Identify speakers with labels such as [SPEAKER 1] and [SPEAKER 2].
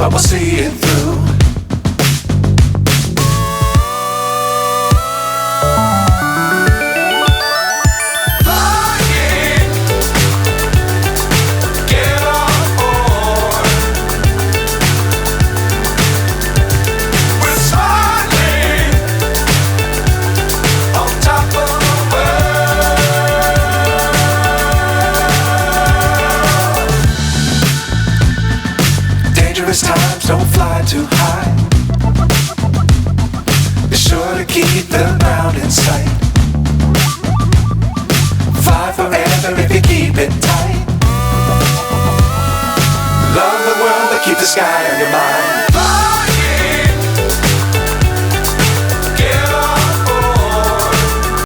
[SPEAKER 1] but we'll see it through. Times don't fly too high. Be sure to keep the ground in sight. Fly forever if you keep it tight. Love the world but keep the sky on your mind.